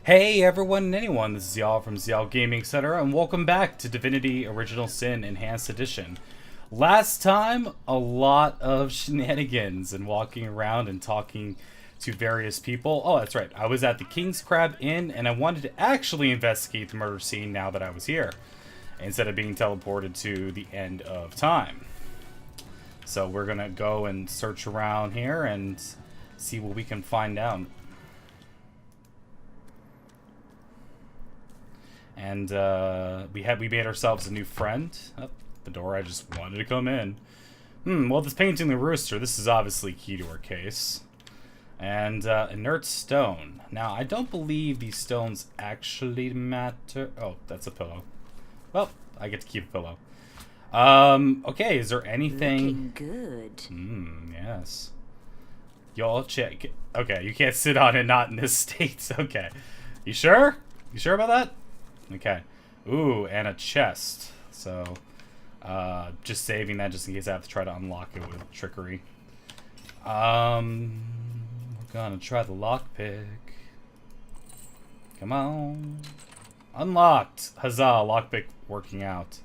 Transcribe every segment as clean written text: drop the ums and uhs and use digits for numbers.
Hey everyone and anyone, this is Ziyal from Ziyal Gaming, etc., and welcome back to Divinity Original Sin Enhanced Edition. Last time, a lot of shenanigans and walking around and talking to various people. Oh, that's right, I was at the King's Crab Inn and I wanted to actually investigate the murder scene now that I was here, instead of being teleported to the end of time. So we're gonna go and search around here and see what we can find out. And we made ourselves a new friend. Oh, the door, I just wanted to come in. Well, this painting the rooster, this is obviously key to our case. And inert stone. Now, I don't believe these stones actually matter. Oh, that's a pillow. Well, I get to keep a pillow. Okay, is there anything... Looking good. Yes. Y'all check. Okay, you can't sit on it not in this state. Okay. You sure? You sure about that? Okay. Ooh, and a chest. So, just saving that just in case I have to try to unlock it with trickery. We're gonna try the lockpick. Come on. Unlocked! Huzzah, lockpick working out.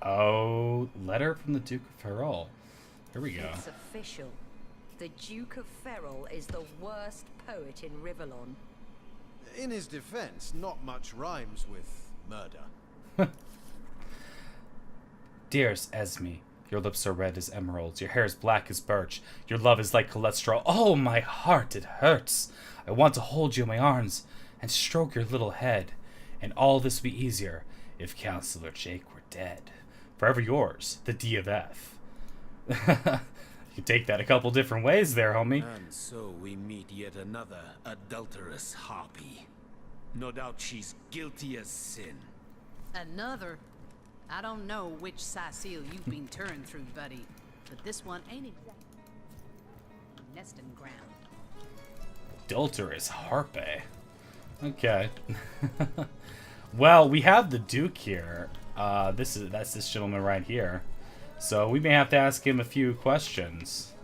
Oh, letter from the Duke of Ferrol. Here we go. It's official. The Duke of Ferrol is the worst poet in Rivellon. In his defense, not much rhymes with murder. Dearest Esme, your lips are red as emeralds, your hair is black as birch, your love is like cholesterol. Oh, my heart, it hurts. I want to hold you in my arms and stroke your little head. And all this would be easier if Counselor Jake were dead. Forever yours, the D of F. You take that a couple different ways there, homie. And so we meet yet another adulterous harpy. No doubt she's guilty as sin. Another? I don't know which Cecile you've been turned through, buddy, but this one ain't exactly nesting ground. Adulterous harpy. Okay. Well, we have the Duke here. That's this gentleman right here. So we may have to ask him a few questions.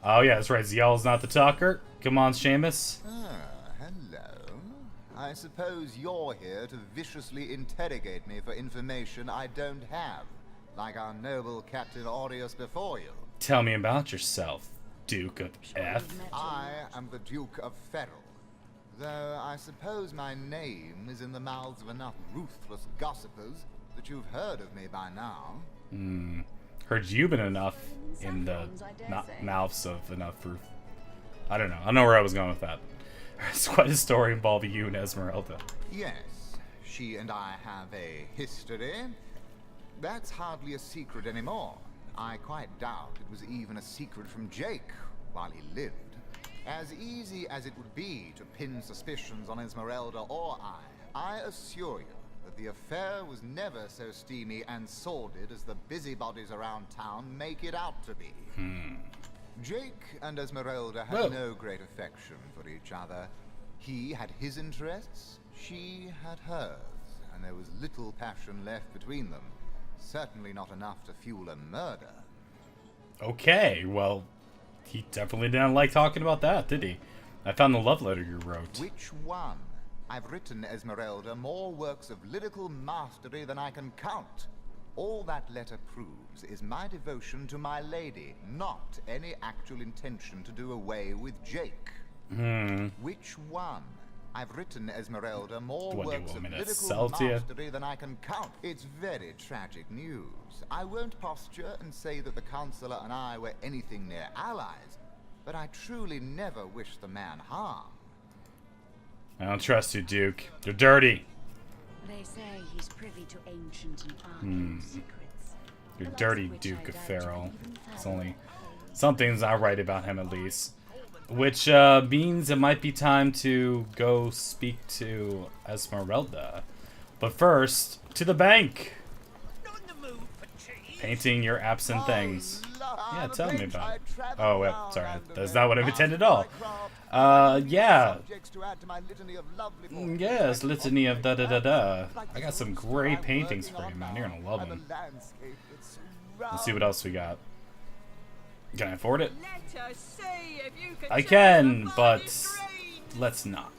Oh yeah, that's right. Ziyal's not the talker. Come on, Seamus. Hello. I suppose you're here to viciously interrogate me for information I don't have, like our noble Captain Aureus before you. Tell me about yourself, Duke of F. I am the Duke of Ferrol, though I suppose my name is in the mouths of enough ruthless gossipers that you've heard of me by now. Heard you've been enough in the mouths of enough proof. I don't know. I don't know where I was going with that. It's quite a story involving you and Esmeralda. Yes, she and I have a history. That's hardly a secret anymore. I quite doubt it was even a secret from Jake while he lived. As easy as it would be to pin suspicions on Esmeralda or I assure you that the affair was never so steamy and sordid as the busybodies around town make it out to be. Jake and Esmeralda had no great affection for each other. He had his interests, she had hers, and there was little passion left between them. Certainly not enough to fuel a murder. Okay, well, he definitely didn't like talking about that, did he? I found the love letter you wrote. Which one? I've written, Esmeralda, more works of lyrical mastery than I can count. All that letter proves is my devotion to my lady, not any actual intention to do away with Jake. Which one? I've written, Esmeralda, more works of lyrical mastery than I can count. It's very tragic news. I won't posture and say that the Counselor and I were anything near allies, but I truly never wish the man harm. I don't trust you, Duke. You're dirty. They say he's privy to ancient and arcane secrets. You're dirty, Duke of Ferrol. It's only something's not right about him, at least. Which means it might be time to go speak to Esmeralda. But first, to the bank! Painting your absent things. Yeah, tell me about it. Oh, wait, sorry. That's not what I've intended at all. Yeah. Yes, litany of da-da-da-da. I got some great paintings for you, man. You're gonna love them. Let's see what else we got. Can I afford it? I can, but let's not.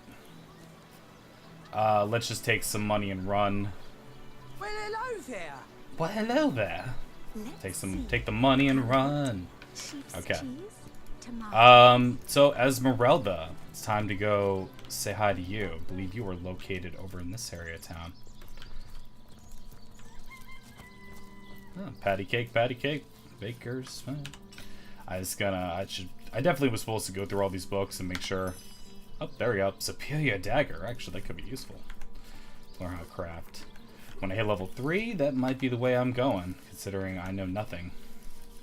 Let's just take some money and run. Well, hello there. Well, hello there. Take the money and run. Okay. So Esmeralda, it's time to go say hi to you. I believe you were located over in this area of town. Oh, patty cake, bakers. I definitely was supposed to go through all these books and make sure. Oh, there we go. Superior dagger. Actually, that could be useful. Learn how to craft. When I hit level 3, that might be the way I'm going, considering I know nothing.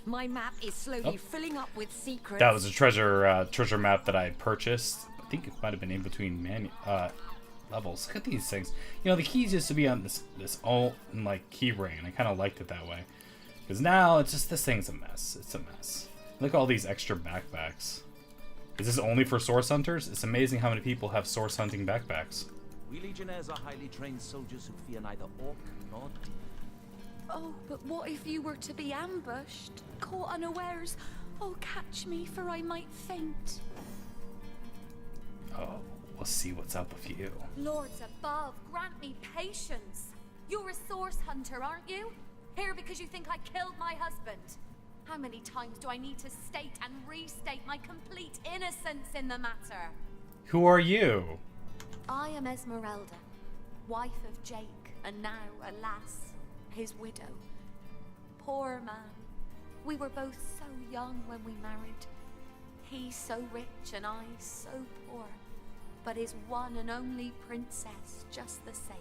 My map is slowly filling up with secrets. That was a treasure map that I purchased. I think it might have been in between levels. Look at these things. You know, the keys used to be on this alt and like key ring, and I kind of liked it that way. Because now it's just, this thing's a mess. It's a mess. Look at all these extra backpacks. Is this only for source hunters? It's amazing how many people have source hunting backpacks. We legionnaires are highly trained soldiers who fear neither orc nor demon. Oh, but what if you were to be ambushed, caught unawares? Oh, catch me, for I might faint. Oh, we'll see what's up with you. Lords above, grant me patience. You're a source hunter, aren't you? Here because you think I killed my husband. How many times do I need to state and restate my complete innocence in the matter? Who are you? I am Esmeralda, wife of Jake, and now, alas, his widow. Poor man. We were both so young when we married. He so rich and I so poor. But his one and only princess just the same.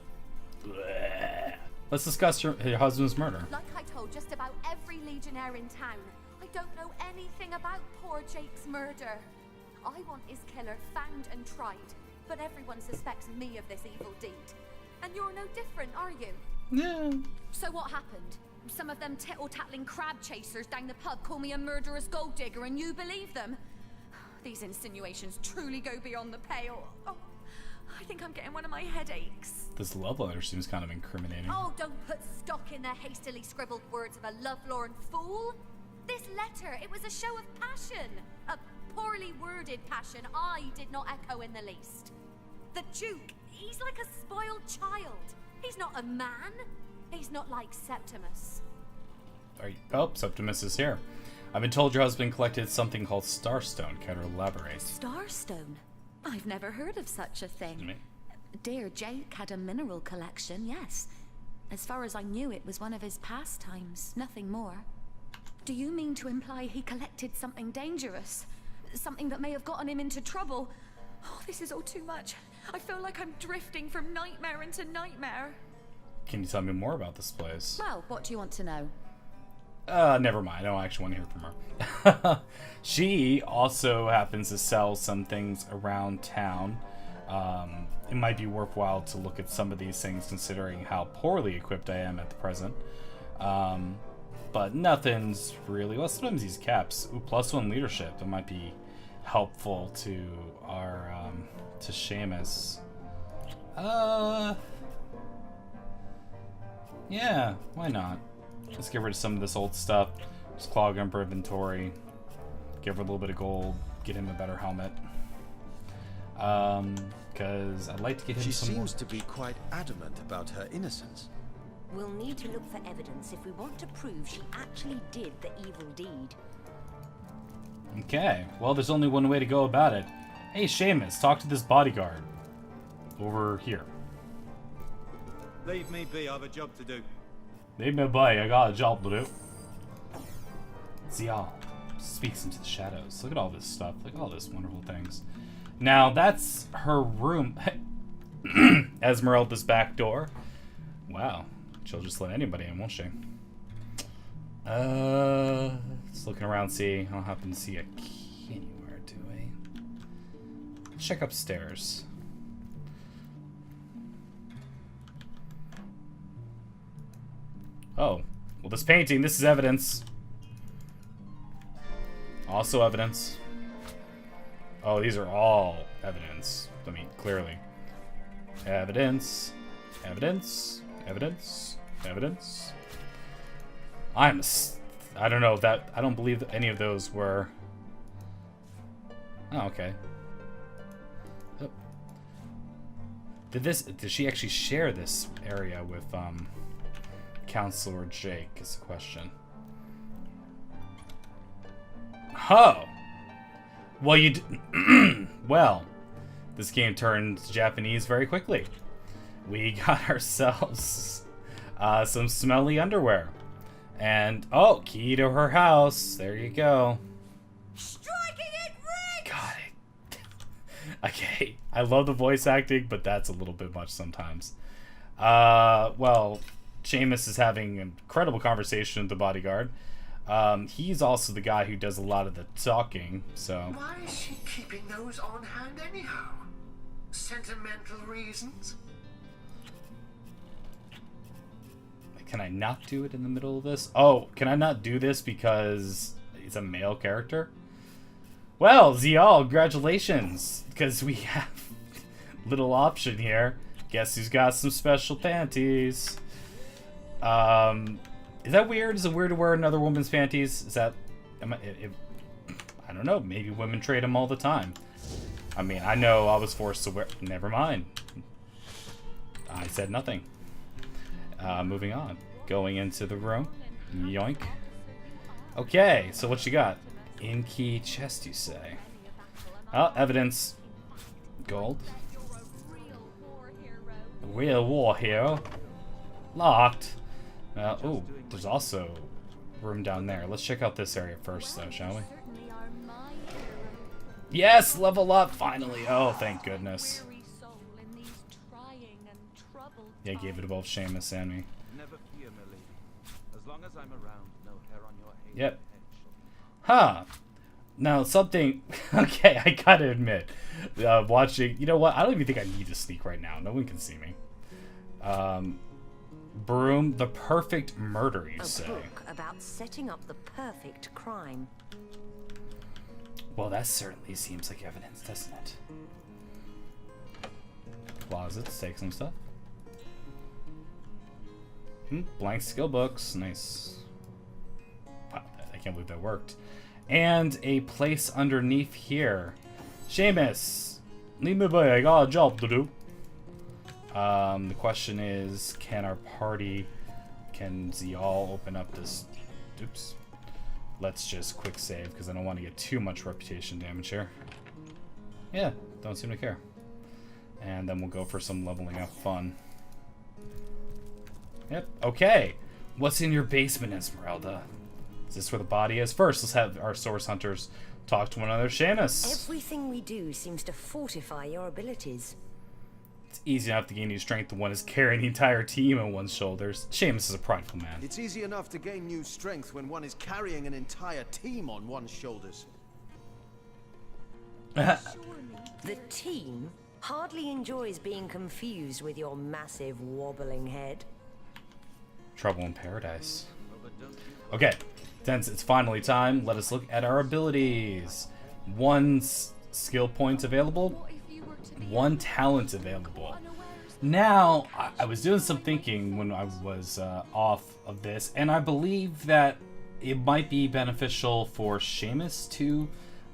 Blech. Let's discuss your husband's murder. Like I told just about every legionnaire in town, I don't know anything about poor Jake's murder. I want his killer found and tried, but everyone suspects me of this evil deed. And you're no different, are you? Yeah. So what happened? Some of them tittle-tattling crab chasers down the pub call me a murderous gold digger and you believe them? These insinuations truly go beyond the pale. Oh, I think I'm getting one of my headaches. This love letter seems kind of incriminating. Oh, don't put stock in the hastily scribbled words of a lovelorn fool. This letter, it was a show of passion. A poorly worded passion I did not echo in the least. The Duke, he's like a spoiled child. He's not a man. He's not like Septimus. Oh, Septimus is here. I've been told your husband collected something called Starstone. Can you elaborate? Starstone? I've never heard of such a thing. Dear Jake had a mineral collection, yes. As far as I knew, it was one of his pastimes, nothing more. Do you mean to imply he collected something dangerous? Something that may have gotten him into trouble? Oh, this is all too much. I feel like I'm drifting from nightmare into nightmare. Can you tell me more about this place? Well, what do you want to know? Never mind. I don't actually want to hear from her. She also happens to sell some things around town. It might be worthwhile to look at some of these things considering how poorly equipped I am at the present. But nothing's really... Well, sometimes these caps. Ooh, +1 leadership. That might be helpful to our... to Seamus. Yeah, why not? Let's get rid of some of this old stuff. Just clog up her inventory. Give her a little bit of gold. Get him a better helmet. Because I'd like to get him some more. She seems to be quite adamant about her innocence. We'll need to look for evidence if we want to prove she actually did the evil deed. Okay, well, there's only one way to go about it. Hey, Seamus, talk to this bodyguard. Over here. Leave me be, I have a job to do. Leave me be, I got a job to do. Ziyal speaks into the shadows. Look at all this stuff. Look at all these wonderful things. Now, that's her room. Esmeralda's back door. Wow. She'll just let anybody in, won't she? Just looking around, see. I don't happen to see a key anywhere, do we? Let's check upstairs. Oh. Well, this painting, this is evidence. Also evidence. Oh, these are all evidence. I mean, clearly. Evidence. Evidence. Evidence. Evidence. I don't know if that... I don't believe that any of those were... Oh, okay. Oh. Did she actually share this area with Counselor Jake is the question. Oh! Well, well, this game turned Japanese very quickly. We got ourselves some smelly underwear. And, oh, key to her house. There you go. Striking it rich! Got it. Okay, I love the voice acting, but that's a little bit much sometimes. Well, Seamus is having an incredible conversation with the bodyguard. He's also the guy who does a lot of the talking, so... Why is she keeping those on hand anyhow? Sentimental reasons? Can I not do it in the middle of this? Oh, can I not do this because he's a male character? Well, Ziyal, congratulations! Because we have little option here. Guess who's got some special panties? Is that weird? Is it weird to wear another woman's panties? Is that... I don't know. Maybe women trade them all the time. I mean, I know I was forced to wear... Never mind. I said nothing. Moving on. Going into the room. Yoink. Okay, so what you got? In-key chest, you say? Oh, evidence. Gold. Real war hero. Locked. Oh, there's also room down there. Let's check out this area first, though, shall we? Yes, level up, finally. Oh, thank goodness. Yeah, gave it to both Seamus and me. Never fear, my lady. As long as I'm around, no hair on your head. Yep. Huh. Now, something... Okay, I gotta admit. Watching... You know what? I don't even think I need to sneak right now. No one can see me. Broom, the perfect murder, you say? A book about setting up the perfect crime. Well, that certainly seems like evidence, doesn't it? Closets, take some stuff. Blank skill books, nice. Wow, I can't believe that worked. And a place underneath here. Seamus, leave me be, I got a job to do. The question is, can Ziyal open up this? Oops. Let's just quick save because I don't want to get too much reputation damage here. Yeah, don't seem to care. And then we'll go for some leveling up fun. Yep, okay. What's in your basement, Esmeralda? Is this where the body is? First, let's have our source hunters talk to one another. Seamus! Everything we do seems to fortify your abilities. It's easy enough to gain new strength when one is carrying the entire team on one's shoulders. Seamus is a prideful man. It's easy enough to gain new strength when one is carrying an entire team on one's shoulders. The team hardly enjoys being confused with your massive wobbling head. Trouble in paradise. Okay, since it's finally time, let us look at our abilities. 1 skill point available, 1 talent available. Now, I was doing some thinking when I was off of this, and I believe that it might be beneficial for Seamus to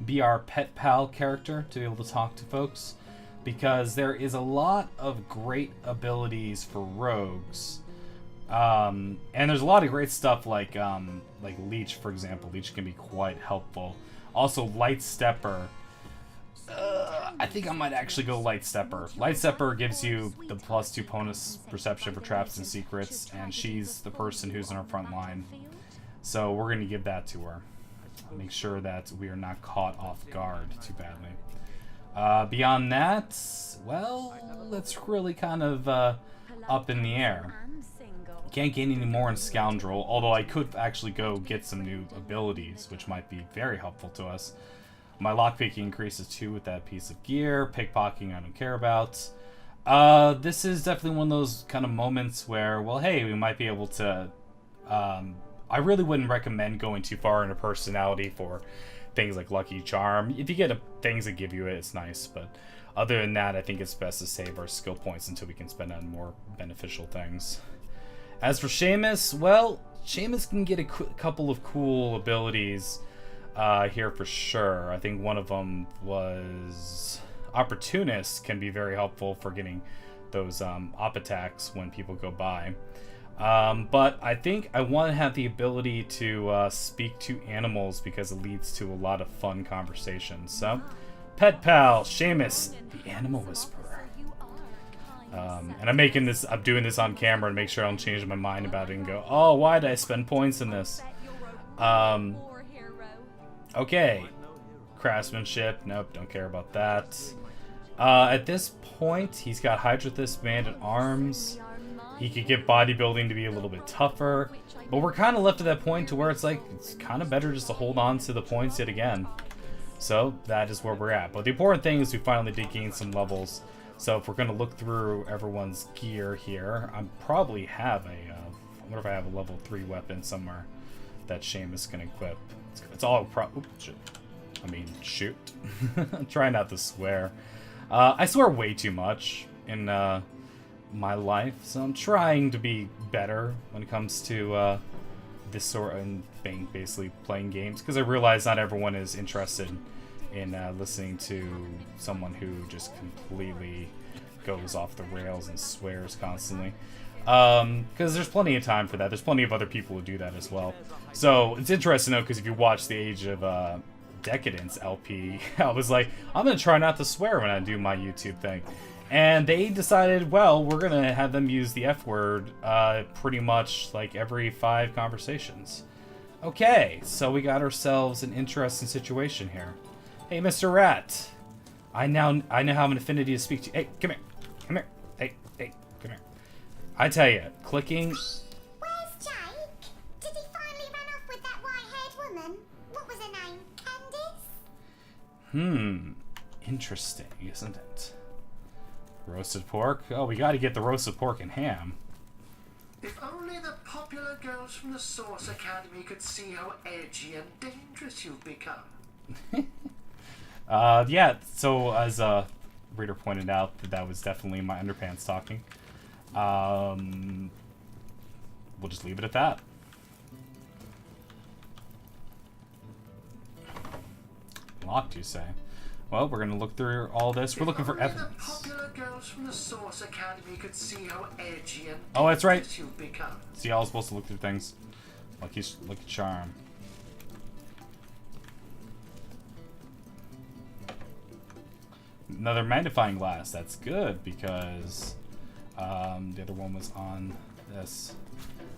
be our pet pal character, to be able to talk to folks, because there is a lot of great abilities for rogues. And there's a lot of great stuff like Leech, for example. Leech can be quite helpful. Also, Light Stepper. I think I might actually go Light Stepper. Light Stepper gives you the +2 bonus perception for traps and secrets, and she's the person who's in our front line. So we're going to give that to her. Make sure that we are not caught off guard too badly. Beyond that, well, that's really kind of up in the air. Can't gain any more in Scoundrel, although I could actually go get some new abilities, which might be very helpful to us. My lockpicking increases too with that piece of gear. Pickpocketing I don't care about. This is definitely one of those kind of moments where, well, hey, we might be able to... I really wouldn't recommend going too far into personality for things like Lucky Charm. If you get things that give you it, it's nice, but other than that, I think it's best to save our skill points until we can spend on more beneficial things. As for Seamus, well, Seamus can get a couple of cool abilities here for sure. I think one of them was Opportunist can be very helpful for getting those op attacks when people go by. But I think I want to have the ability to speak to animals because it leads to a lot of fun conversations. So, Pet Pal, Seamus, the Animal Whisperer. And I'm doing this on camera to make sure I don't change my mind about it and go, oh, why did I spend points in this? Okay. Craftsmanship, nope, don't care about that. At this point, he's got Hydrothis Band and Arms. He could get bodybuilding to be a little bit tougher. But we're kind of left at that point to where it's like, it's kind of better just to hold on to the points yet again. So, that is where we're at. But the important thing is we finally did gain some levels. So if we're going to look through everyone's gear here, I probably have I wonder if I have a level 3 weapon somewhere that Seamus can equip. It's all shoot. Try not to swear. I swear way too much in my life, so I'm trying to be better when it comes to this sort of thing, basically playing games, because I realize not everyone is interested in listening to someone who just completely goes off the rails and swears constantly. Because there's plenty of time for that. There's plenty of other people who do that as well. So it's interesting though, because if you watch the Age of Decadence LP, I was like, I'm going to try not to swear when I do my YouTube thing. And they decided, well, we're going to have them use the F word pretty much like every 5 conversations. Okay, so we got ourselves an interesting situation here. Hey, Mr. Rat. I now have an affinity to speak to you. Hey, come here. Come here. Hey, come here. I tell you, clicking... Where's Jake? Did he finally run off with that white-haired woman? What was her name? Candice? Interesting, isn't it? Roasted pork? Oh, we gotta get the roasted pork and ham. If only the popular girls from the Source Academy could see how edgy and dangerous you've become. Yeah, so as a reader pointed out, that was definitely my underpants talking. We'll just leave it at that. Locked, you say? Well, we're gonna look through all this. We're looking for evidence. The popular girls from the Source Academy could see how edgy and oh, that's right. you've become. Ziyal's supposed to look through things. Lucky charm. Another magnifying glass. That's good because the other one was on this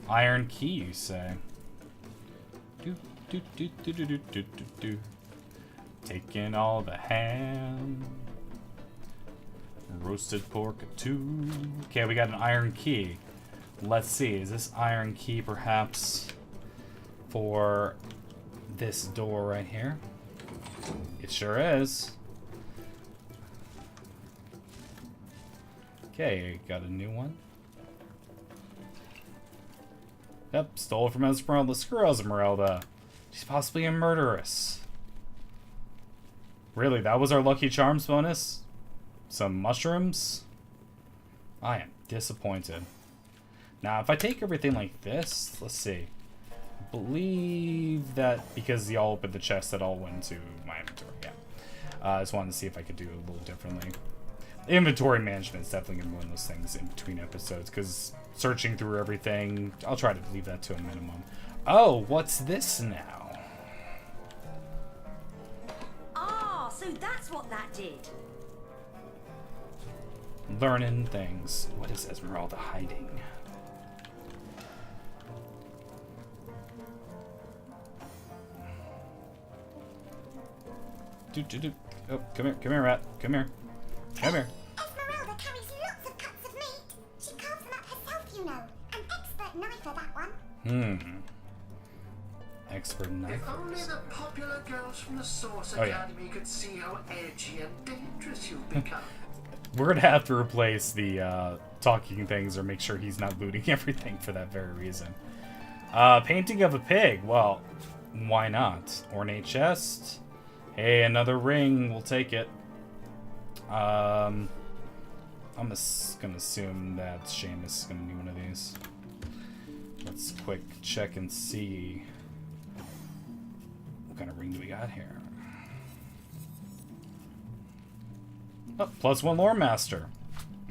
iron key. You say? Do. Taking all the ham. Roasted pork 2. Okay, we got an iron key. Let's see. Is this iron key perhaps for this door right here? It sure is. Okay, got a new one. Yep, stole it from Esmeralda. Screw Esmeralda. She's possibly a murderess. Really, that was our Lucky Charms bonus? Some mushrooms? I am disappointed. Now, if I take everything like this, let's see. I believe that because y'all opened the chest, that all went into my inventory. Yeah. I just wanted to see if I could do it a little differently. Inventory management is definitely going to be one of those things in between episodes, because searching through everything, I'll try to leave that to a minimum. Oh, what's this now? So that's what that did. Learning things. What is Esmeralda hiding? Oh, come here, rat. Come here. Esmeralda carries lots of cuts of meat. She carves them up herself, you know. An expert knifer, that one. Expert knife. If only the popular girls from the Source Academy could see how edgy and dangerous you've become. We're gonna have to replace the talking things or make sure he's not looting everything for that very reason. Painting of a pig. Well, why not? Ornate chest. Hey, another ring. We'll take it. I'm just gonna assume that Seamus is gonna need one of these. Let's quick check and see. What kind of ring do we got here? Oh, +1 lore master.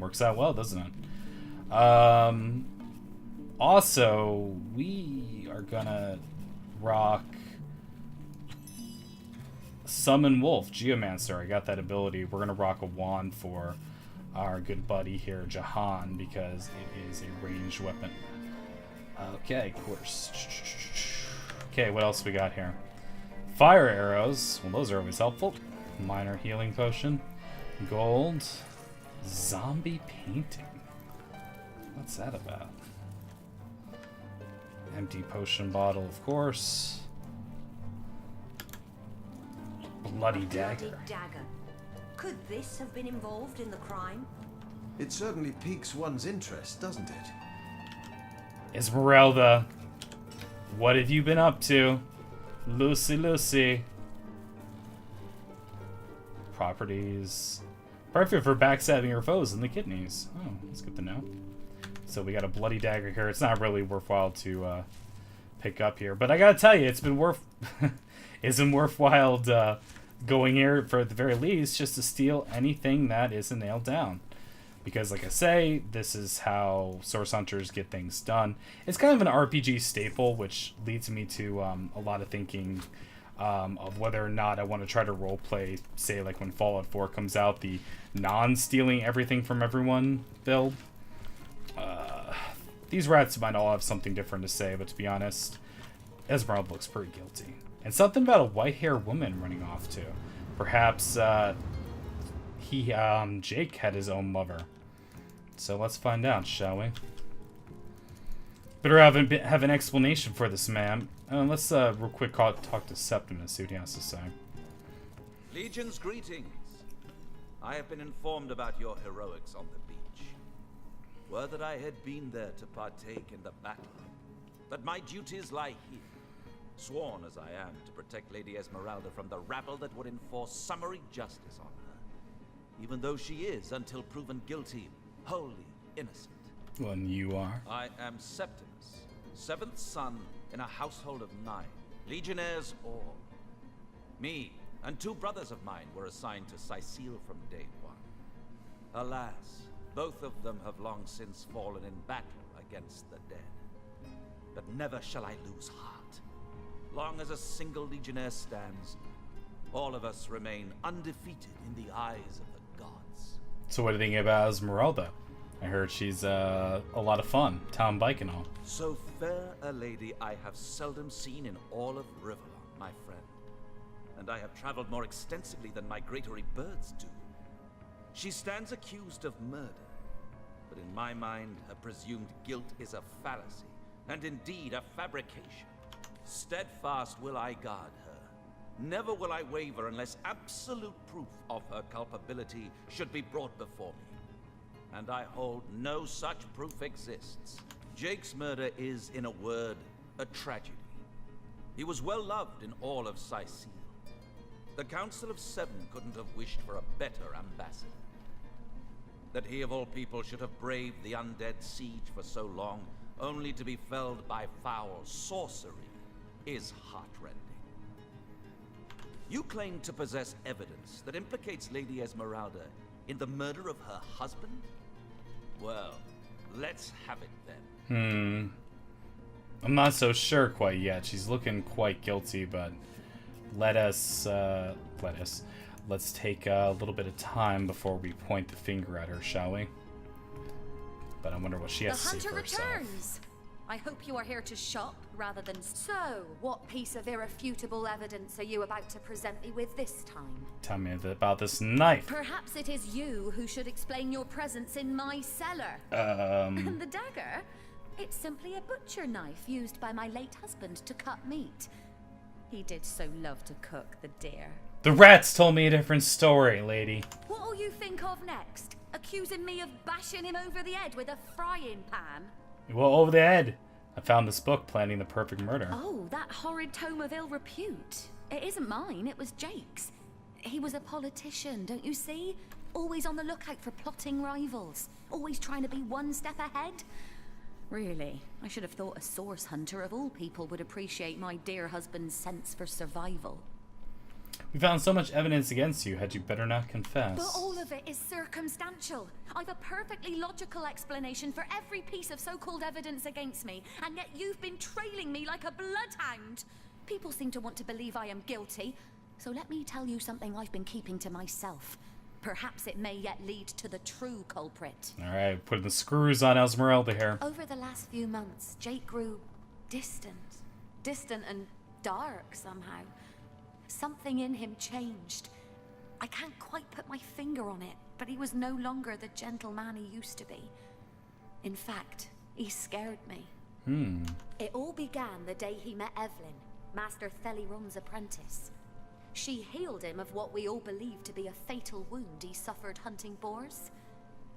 Works out well, doesn't it? Also, we are gonna rock Summon Wolf, Geomancer. I got that ability. We're gonna rock a wand for our good buddy here, Jahan, because it is a ranged weapon. Okay, of course. Okay, what else we got here? Fire arrows. Well, those are always helpful. Minor healing potion. Gold. Zombie painting. What's that about? Empty potion bottle, of course. Bloody dagger. Bloody dagger. Could this have been involved in the crime? It certainly piques one's interest, doesn't it? Esmeralda, what have you been up to? Lucy. Properties. Perfect for backstabbing your foes in the kidneys. Oh, that's good to know. So we got a bloody dagger here. It's not really worthwhile to pick up here, but I gotta tell you, it's been worthwhile going here for at the very least just to steal anything that isn't nailed down. Because like I say, this is how source hunters get things done. It's kind of an RPG staple, which leads me to a lot of thinking of whether or not I want to try to roleplay, say like when Fallout 4 comes out, the non-stealing everything from everyone build. These rats might all have something different to say, but to be honest, Esmeralda looks pretty guilty. And something about a white-haired woman running off too. Perhaps Jake had his own lover. So let's find out, shall we? Better have an explanation for this, ma'am. Let's real quick talk to Septimus, see what he has to say. Legion's greetings. I have been informed about your heroics on the beach. Were that I had been there to partake in the battle, but my duties lie here. Sworn as I am to protect Lady Esmeralda from the rabble that would enforce summary justice on her, even though she is, until proven guilty, wholly innocent. Well, and you are? I am Septimus, 7th son in a household of 9, legionnaires all. Me and 2 brothers of mine were assigned to Ziyal from day 1. Alas, both of them have long since fallen in battle against the dead. But never shall I lose heart. Long as a single legionnaire stands, all of us remain undefeated in the eyes of the gods. So what do you think about Esmeralda? I heard she's a lot of fun, town bike and all. So fair a lady I have seldom seen in all of Riverlong, my friend. And I have traveled more extensively than migratory birds do. She stands accused of murder, but in my mind, her presumed guilt is a fallacy, and indeed a fabrication. Steadfast will I guard her. Never will I waver unless absolute proof of her culpability should be brought before me. And I hold no such proof exists. Jake's murder is, in a word, a tragedy. He was well loved in all of Ziyal. The Council of 7 couldn't have wished for a better ambassador. That he of all people should have braved the undead siege for so long, only to be felled by foul sorcery, is heartrending. You claim to possess evidence that implicates Lady Esmeralda in the murder of her husband? Well, let's have it then. I'm not so sure quite yet. She's looking quite guilty, but let's take a little bit of time before we point the finger at her, shall we? But I wonder what she has to say for herself. The hunter returns. I hope you are here to shop rather than... So, what piece of irrefutable evidence are you about to present me with this time? Tell me about this knife. Perhaps it is you who should explain your presence in my cellar. And the dagger? It's simply a butcher knife used by my late husband to cut meat. He did so love to cook the deer. The rats told me a different story, lady. What'll you think of next? Accusing me of bashing him over the head with a frying pan? Well, over the head. I found this book, Planning the Perfect Murder. Oh, that horrid tome of ill repute. It isn't mine, it was Jake's. He was a politician, don't you see? Always on the lookout for plotting rivals. Always trying to be one step ahead. Really, I should have thought a source hunter of all people would appreciate my dear husband's sense for survival. We found so much evidence against you. Had you better not confess? But all of it is circumstantial. I've a perfectly logical explanation for every piece of so-called evidence against me, and yet you've been trailing me like a bloodhound. People seem to want to believe I am guilty, so let me tell you something I've been keeping to myself. Perhaps it may yet lead to the true culprit. Alright, putting the screws on Esmeralda here. Over the last few months, Jake grew distant. Distant and dark somehow. Something in him changed. I can't quite put my finger on it, but he was no longer the gentleman he used to be. In fact, he scared me. It all began the day he met Evelyn, Master Theliron's apprentice. She healed him of what we all believe to be a fatal wound he suffered hunting boars.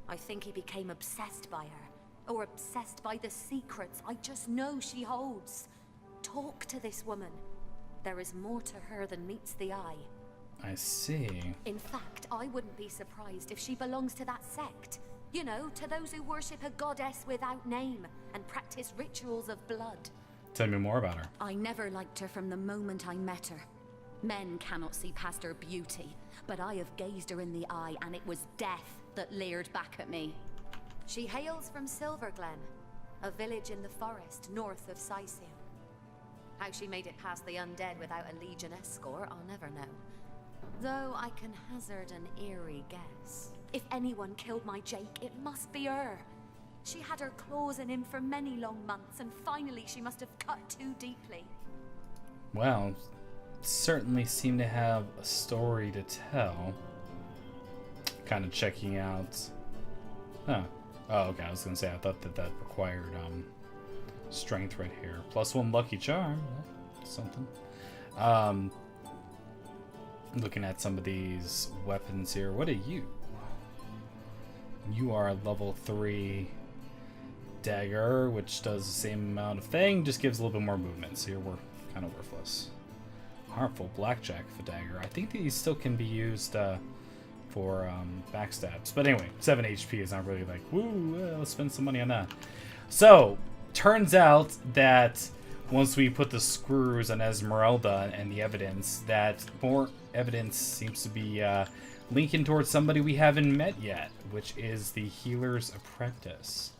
I think he became obsessed by her, or obsessed by the secrets I just know she holds. Talk to this woman. There is more to her than meets the eye. I see. In fact, I wouldn't be surprised if she belongs to that sect. You know, to those who worship a goddess without name and practice rituals of blood. Tell me more about her. I never liked her from the moment I met her. Men cannot see past her beauty, but I have gazed her in the eye and it was death that leered back at me. She hails from Silverglen, a village in the forest north of Ziyal. How she made it past the undead without a Legion escort, I'll never know. Though I can hazard an eerie guess. If anyone killed my Jake, it must be her. She had her claws in him for many long months, and finally she must have cut too deeply. Well, certainly seem to have a story to tell. Kind of checking out... Oh, okay, I was gonna say, I thought that required, strength right here. +1 lucky charm. Well, something. Looking at some of these weapons here. What are you? You are a level 3 dagger, which does the same amount of thing, just gives a little bit more movement. So we're kind of worthless. Harmful blackjack for dagger. I think these still can be used for backstabs. But anyway, 7 HP is not really like, woo, let's spend some money on that. So, turns out that once we put the screws on Esmeralda and the evidence, that more evidence seems to be linking towards somebody we haven't met yet, which is the healer's apprentice.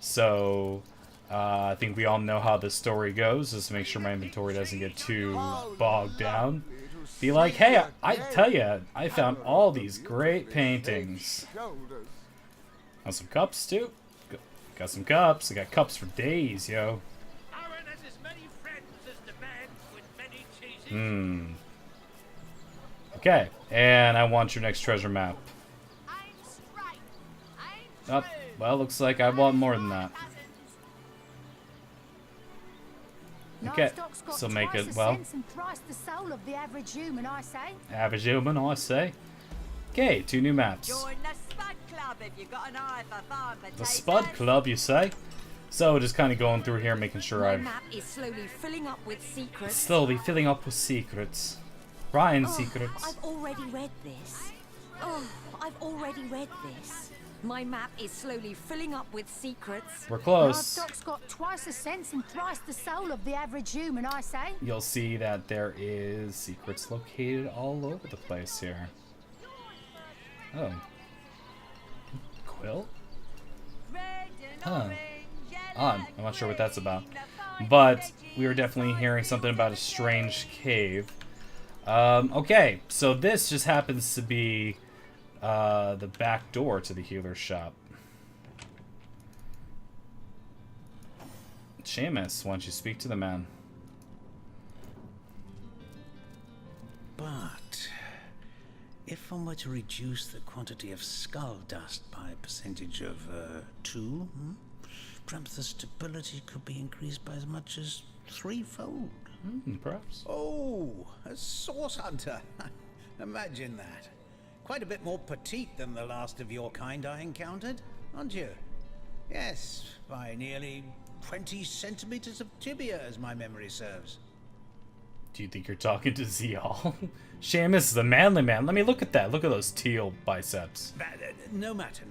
So I think we all know how this story goes. Just to make sure my inventory doesn't get too bogged down. Be like, hey, I tell you, I found all these great paintings. Got some cups too. Got some cups. I got cups for days, yo. Okay, and I want your next treasure map. Oh, well, looks like I want more than that. Okay, so make it, well, average human, I say. Okay, 2 new maps. Join the Spud Club if you got an eye for farm potatoes. The Spud Club, you say? So just kind of going through here, making sure My map is slowly filling up with secrets. Ryan's secrets. I've already read this. My map is slowly filling up with secrets. We're close. Stock's got twice the sense and thrice the soul of the average human, I say. You'll see that there is secrets located all over the place here. Oh. Quill? Huh. Odd. I'm not sure what that's about. But we were definitely hearing something about a strange cave. Okay, so this just happens to be the back door to the healer's shop. Seamus, why don't you speak to the man? But if one were to reduce the quantity of skull dust by a percentage of 2, perhaps the stability could be increased by as much as 3-fold. Perhaps. Oh, a source hunter. Imagine that. Quite a bit more petite than the last of your kind I encountered, aren't you? Yes, by nearly 20 centimeters of tibia, as my memory serves. Do you think you're talking to Ziyal? Seamus is a manly man. Let me look at that. Look at those teal biceps. No matter.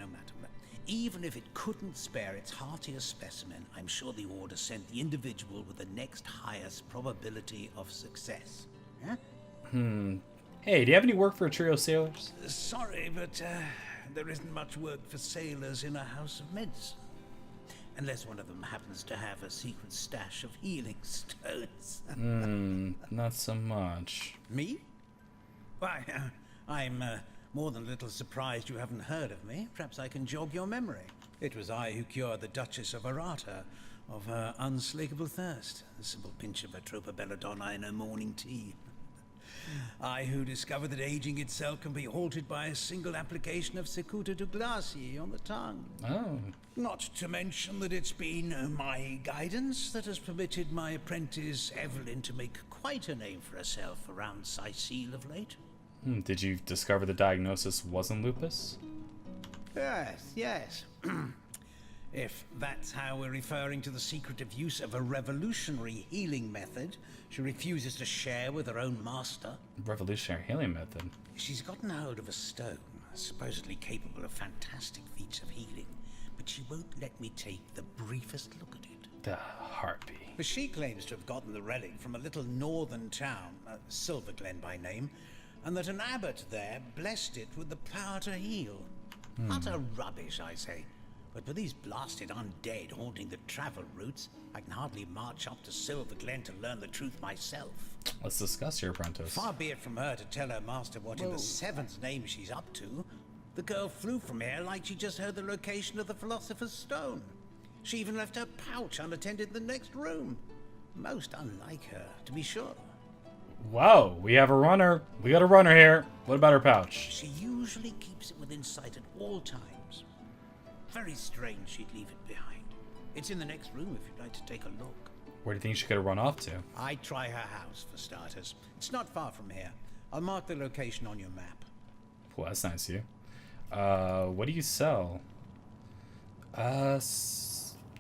Even if it couldn't spare its heartiest specimen, I'm sure the Order sent the individual with the next highest probability of success. Huh? Hey, do you have any work for a trio of sailors? Sorry, but there isn't much work for sailors in a house of medicine. Unless one of them happens to have a secret stash of healing stones. Not so much. Me? Why, I'm more than a little surprised you haven't heard of me. Perhaps I can jog your memory. It was I who cured the Duchess of Arata of her unslakable thirst. A simple pinch of Atropa belladonna in her morning tea. I who discovered that aging itself can be halted by a single application of Cicuta de Glacie on the tongue. Oh. Not to mention that it's been my guidance that has permitted my apprentice Evelyn to make quite a name for herself around Ziyal of late. Did you discover the diagnosis wasn't lupus? Yes. If that's how we're referring to the secretive use of a revolutionary healing method she refuses to share with her own master. Revolutionary healing method? She's gotten hold of a stone, supposedly capable of fantastic feats of healing, but she won't let me take the briefest look at it. The harpy. But she claims to have gotten the relic from a little northern town, Silverglen by name, and that an abbot there blessed it with the power to heal. Utter rubbish, I say. But with these blasted undead haunting the travel routes, I can hardly march up to Silverglen to learn the truth myself. Let's discuss your apprentice. Far be it from her to tell her master what in the seventh name she's up to. The girl flew from here like she just heard the location of the Philosopher's Stone. She even left her pouch unattended in the next room. Most unlike her, to be sure. Whoa, we have a runner. We got a runner here. What about her pouch? She usually keeps it within sight at all times. Very strange she'd leave it behind. It's in the next room if you'd like to take a look. Where do you think she could have run off to? I'd try her house, for starters. It's not far from here. I'll mark the location on your map. Well, that's nice of you. What do you sell?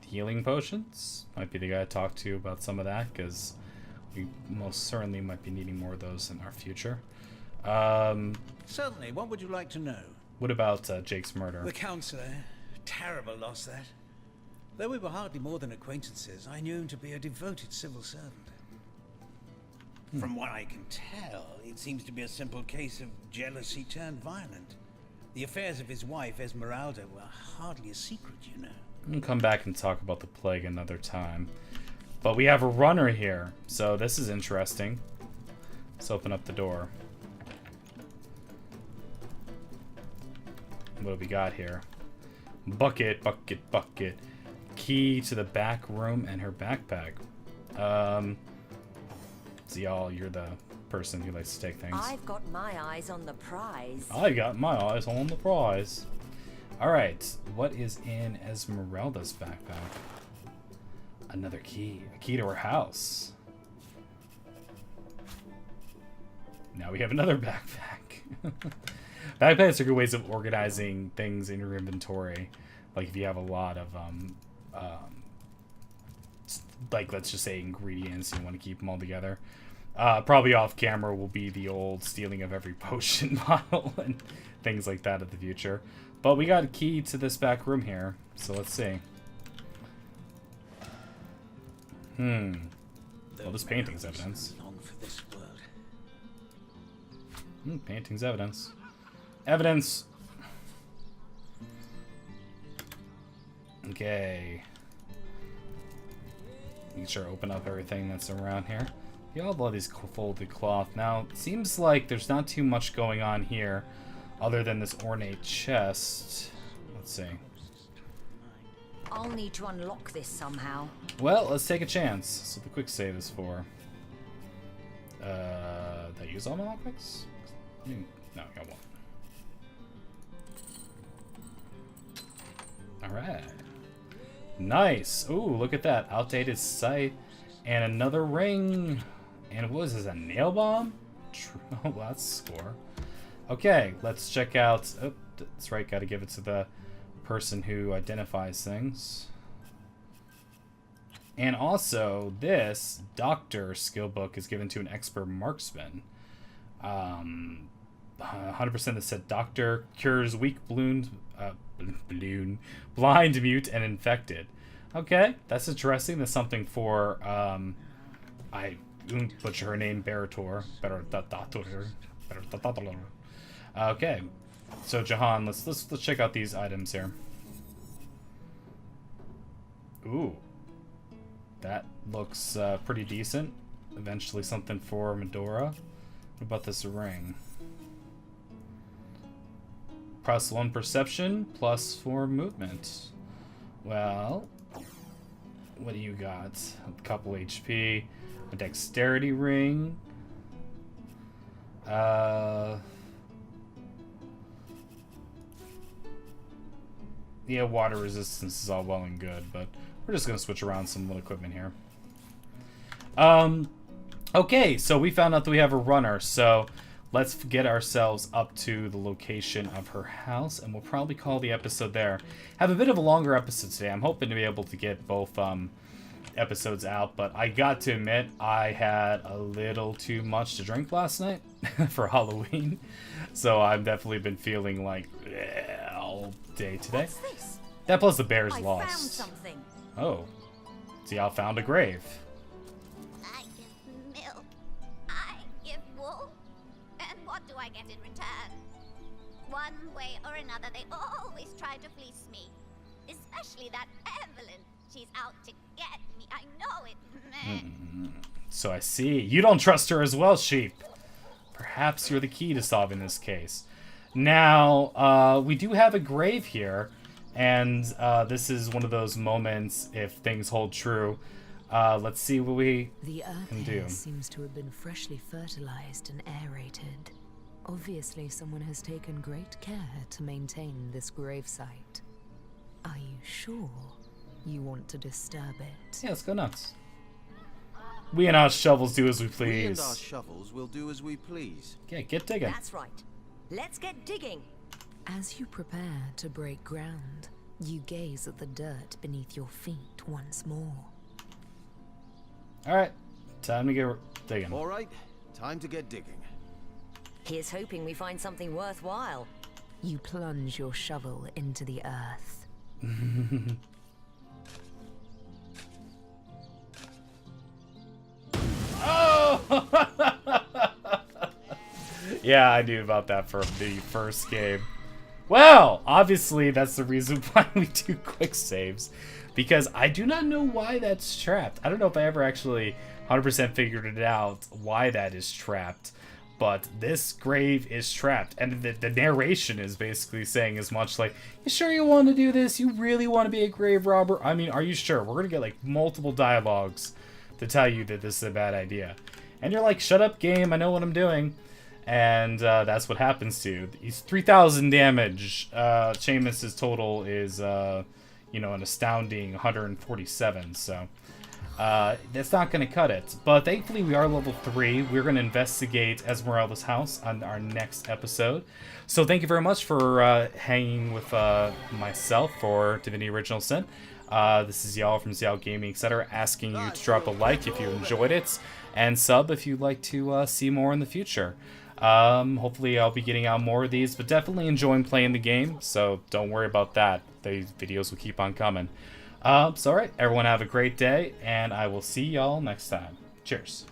Healing potions? Might be the guy to talk to about some of that, because we most certainly might be needing more of those in our future. Certainly. What would you like to know? What about Jake's murder? The counselor. Terrible loss, that. Though we were hardly more than acquaintances, I knew him to be a devoted civil servant. From what I can tell, it seems to be a simple case of jealousy turned violent. The affairs of his wife, Esmeralda, were hardly a secret, you know. We'll come back and talk about the plague another time. But we have a runner here, so this is interesting. Let's open up the door. What do we got here? Bucket, bucket, bucket. Key to the back room and her backpack. Ziyal, you're the person who likes to take things. I've got my eyes on the prize. I got my eyes on the prize. Alright, what is in Esmeralda's backpack? Another key. A key to her house. Now we have another backpack. Backpacks are good ways of organizing things in your inventory. Like if you have a lot of, like let's just say ingredients, you want to keep them all together. Probably off camera will be the old stealing of every potion bottle and things like that in the future. But we got a key to this back room here, so let's see. Well, this painting's evidence. Painting's evidence. Evidence! Okay. Make sure to open up everything that's around here. You all love these folded cloth. Now, it seems like there's not too much going on here other than this ornate chest. Let's see. I'll need to unlock this somehow. Well, let's take a chance. So the quick save is for... did I use all my lockpicks? No, I got one. Alright. Nice. Ooh, look at that. Outdated sight. And another ring. And what was this, a nail bomb? Oh, that's a score. Okay, let's check out... Oh, that's right, gotta give it to the person who identifies things. And also, this Doctor skill book is given to an expert marksman. 100% that said Doctor cures weak blind, mute, and infected. Okay, that's interesting. That's something for, I butcher her name, Barator. Okay, so Jahan, let's check out these items here. Ooh, that looks pretty decent. Eventually something for Medora. What about this ring? +1 perception, +4 movement. Well, what do you got? A couple HP, a dexterity ring. Yeah, water resistance is all well and good, but we're just gonna switch around some little equipment here. Okay, so we found out that we have a runner, so let's get ourselves up to the location of her house, and we'll probably call the episode there. Have a bit of a longer episode today. I'm hoping to be able to get both episodes out, but I got to admit I had a little too much to drink last night for Halloween, so I've definitely been feeling like all day today. What's this? That plus the bears I lost. found something. Oh, Ziyal found a grave. I give milk. I give wool. And what do I get in return? One way or another, they always try to fleece me. Especially that Evelyn. She's out to get me. I know it. So I see. You don't trust her as well, Sheep. Perhaps you're the key to solving this case. Now, we do have a grave here, and this is one of those moments, if things hold true. Let's see what we can do. The earth seems to have been freshly fertilized and aerated. Obviously, someone has taken great care to maintain this gravesite. Are you sure you want to disturb it? Yeah, let's go nuts. We and our shovels do as we please. We and our shovels will do as we please. Okay, get digging. That's right. Let's get digging. As you prepare to break ground, you gaze at the dirt beneath your feet once more. Alright, time to get digging. Alright, time to get digging. Here's hoping we find something worthwhile. You plunge your shovel into the earth. Oh! Yeah, I knew about that from the first game. Well, obviously that's the reason why we do quick saves, because I do not know why that's trapped. I don't know if I ever actually 100% figured it out why that is trapped, but this grave is trapped, and the narration is basically saying as much like, you sure you want to do this? You really want to be a grave robber? I mean, are you sure? We're going to get like multiple dialogues to tell you that this is a bad idea. And you're like, shut up game, I know what I'm doing. And that's what happens to you. He's 3,000 damage. Seamus's total is, you know, an astounding 147. So that's not going to cut it. But thankfully we are level 3. We're going to investigate Esmeralda's house on our next episode. So thank you very much for hanging with myself for Divinity Original Sin. This is Ziyal from Ziyal Gaming, etc. asking you to drop a like if you enjoyed it, and sub if you'd like to see more in the future. Hopefully I'll be getting out more of these, but definitely enjoying playing the game, so don't worry about that. The videos will keep on coming. So alright, everyone have a great day, and I will see y'all next time. Cheers.